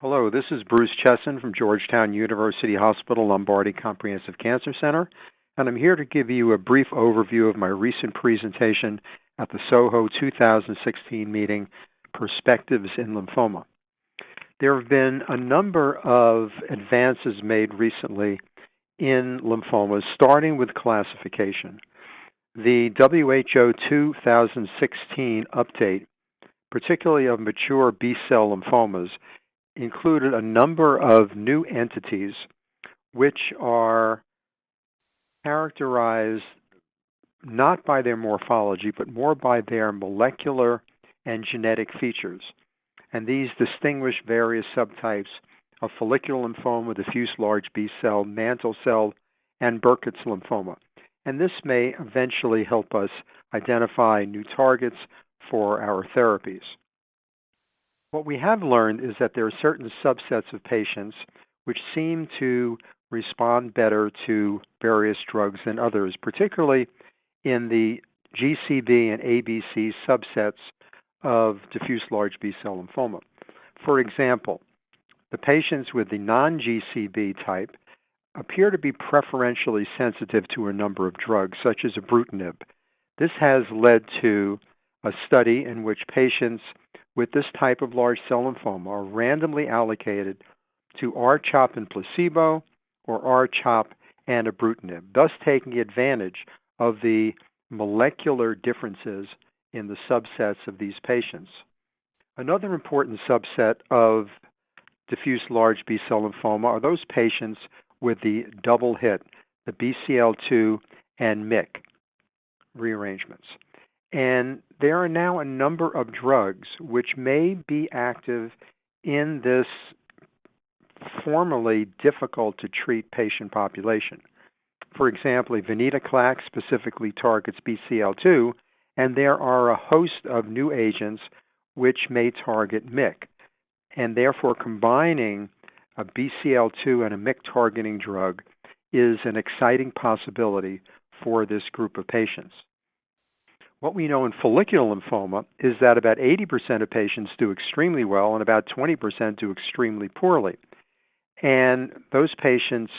Hello, this is Bruce Cheson from Georgetown University Hospital, Lombardi Comprehensive Cancer Center, and I'm here to give you a brief overview of my recent presentation at the SOHO 2016 meeting, Perspectives in Lymphoma. There have been a number of advances made recently in lymphomas, starting with classification. The WHO 2016 update, particularly of mature B-cell lymphomas, included a number of new entities which are characterized not by their morphology, but more by their molecular and genetic features. And these distinguish various subtypes of follicular lymphoma, diffuse large B-cell, mantle cell, and Burkitt's lymphoma. And this may eventually help us identify new targets for our therapies. What we have learned is that there are certain subsets of patients which seem to respond better to various drugs than others, particularly in the GCB and ABC subsets of diffuse large B-cell lymphoma. For example, the patients with the non-GCB type appear to be preferentially sensitive to a number of drugs, such as ibrutinib. This has led to a study in which patients with this type of large cell lymphoma are randomly allocated to R-CHOP and placebo or R-CHOP and ibrutinib, thus taking advantage of the molecular differences in the subsets of these patients. Another important subset of diffuse large B-cell lymphoma are those patients with the double hit, the BCL2 and MYC rearrangements. And there are now a number of drugs which may be active in this formerly difficult to treat patient population. For example, venetoclax specifically targets BCL2, and there are a host of new agents which may target MYC. And therefore, combining a BCL2 and a MYC targeting drug is an exciting possibility for this group of patients. What we know in follicular lymphoma is that about 80% of patients do extremely well and about 20% do extremely poorly. And those patients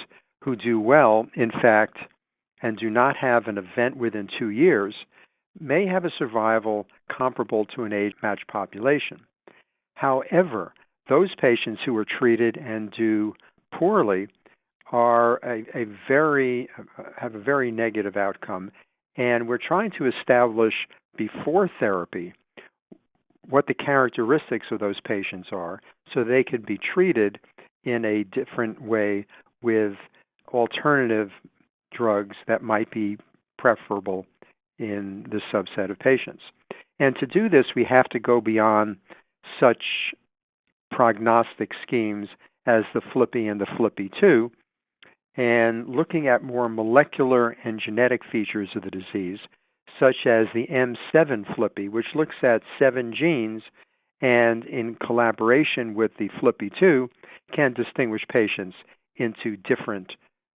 who do well, in fact, and do not have an event within 2 years, may have a survival comparable to an age-matched population. However, those patients who are treated and do poorly are have a very negative outcome. And we're trying to establish before therapy what the characteristics of those patients are so they could be treated in a different way with alternative drugs that might be preferable in this subset of patients. And to do this, we have to go beyond such prognostic schemes as the FLIPI and the FLIPI-2, and looking at more molecular and genetic features of the disease, such as the M7 FLIPI, which looks at 7 genes and in collaboration with the FLIPI-2 can distinguish patients into different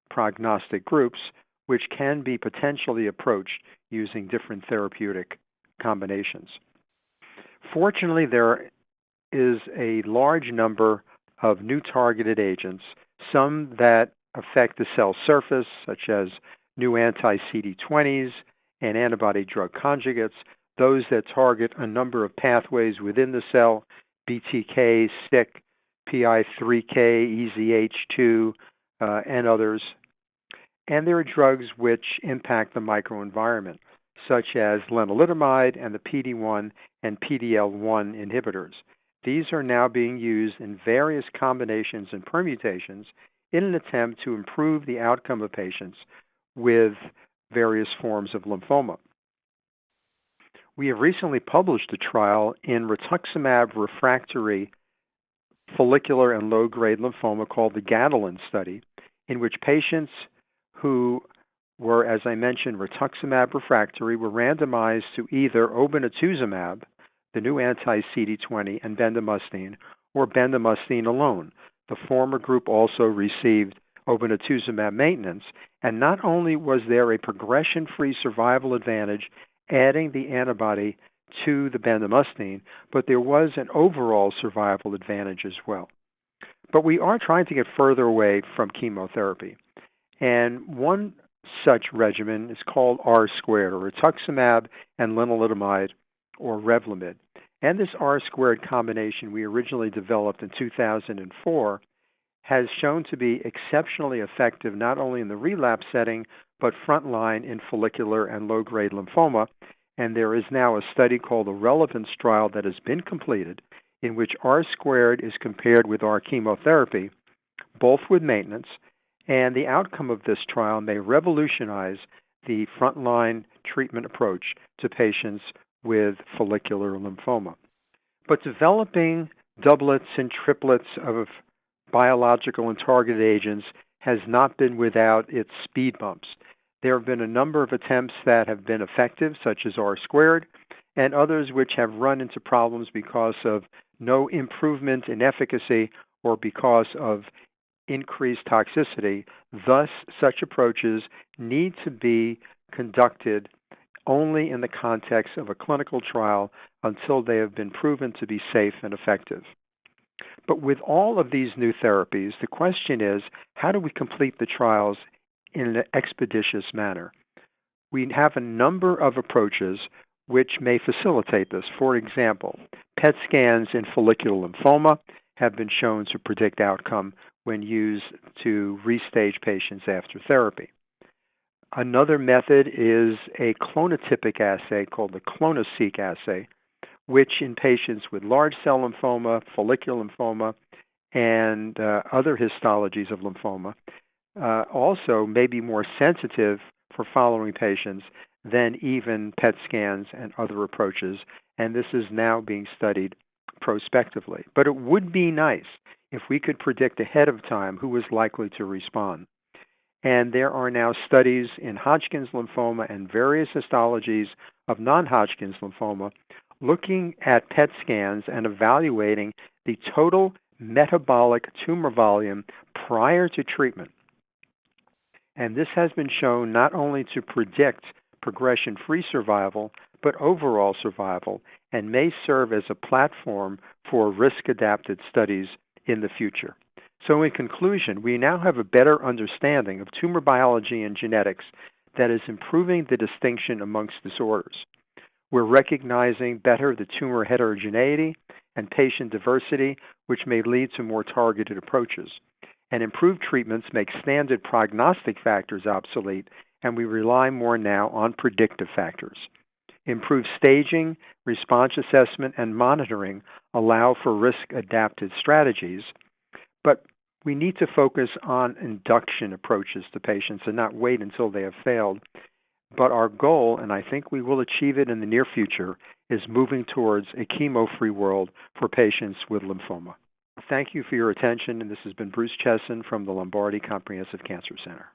prognostic groups, which can be potentially approached using different therapeutic combinations. Fortunately, there is a large number of new targeted agents, some that affect the cell surface, such as new anti-CD20s and antibody-drug conjugates, those that target a number of pathways within the cell, BTK, SYK, PI3K, EZH2, and others. And there are drugs which impact the microenvironment, such as lenalidomide and the PD-1 and PD-L1 inhibitors. These are now being used in various combinations and permutations in an attempt to improve the outcome of patients with various forms of lymphoma. We have recently published a trial in rituximab refractory follicular and low-grade lymphoma called the Catalan study, in which patients who were, as I mentioned, rituximab refractory were randomized to either obinutuzumab, the new anti-CD20, and bendamustine, or bendamustine alone. The former group also received obinutuzumab maintenance, and not only was there a progression-free survival advantage adding the antibody to the bendamustine, but there was an overall survival advantage as well. But we are trying to get further away from chemotherapy. And one such regimen is called Rsquared, or rituximab and lenalidomide, or Revlimid. And this Rsquared combination we originally developed in 2004 has shown to be exceptionally effective not only in the relapse setting, but frontline in follicular and low-grade lymphoma. And there is now a study called the Relevance Trial that has been completed, in which Rsquared is compared with our chemotherapy, both with maintenance, and the outcome of this trial may revolutionize the frontline treatment approach to patients with follicular lymphoma. But developing doublets and triplets of biological and targeted agents has not been without its speed bumps. There have been a number of attempts that have been effective, such as Rsquared, and others which have run into problems because of no improvement in efficacy or because of increased toxicity. Thus, such approaches need to be conducted only in the context of a clinical trial until they have been proven to be safe and effective. But with all of these new therapies, the question is, how do we complete the trials in an expeditious manner? We have a number of approaches which may facilitate this. For example, PET scans in follicular lymphoma have been shown to predict outcome when used to restage patients after therapy. Another method is a clonotypic assay called the clonoSEQ assay, which in patients with large cell lymphoma, follicular lymphoma, and other histologies of lymphoma also may be more sensitive for following patients than even PET scans and other approaches, and this is now being studied prospectively. But it would be nice if we could predict ahead of time who was likely to respond. And there are now studies in Hodgkin's lymphoma and various histologies of non-Hodgkin's lymphoma looking at PET scans and evaluating the total metabolic tumor volume prior to treatment. And this has been shown not only to predict progression-free survival, but overall survival, and may serve as a platform for risk-adapted studies in the future. So in conclusion, we now have a better understanding of tumor biology and genetics that is improving the distinction amongst disorders. We're recognizing better the tumor heterogeneity and patient diversity, which may lead to more targeted approaches. And improved treatments make standard prognostic factors obsolete, and we rely more now on predictive factors. Improved staging, response assessment, and monitoring allow for risk-adapted strategies, but we need to focus on induction approaches to patients and not wait until they have failed. But our goal, and I think we will achieve it in the near future, is moving towards a chemo-free world for patients with lymphoma. Thank you for your attention, and this has been Bruce Cheson from the Lombardi Comprehensive Cancer Center.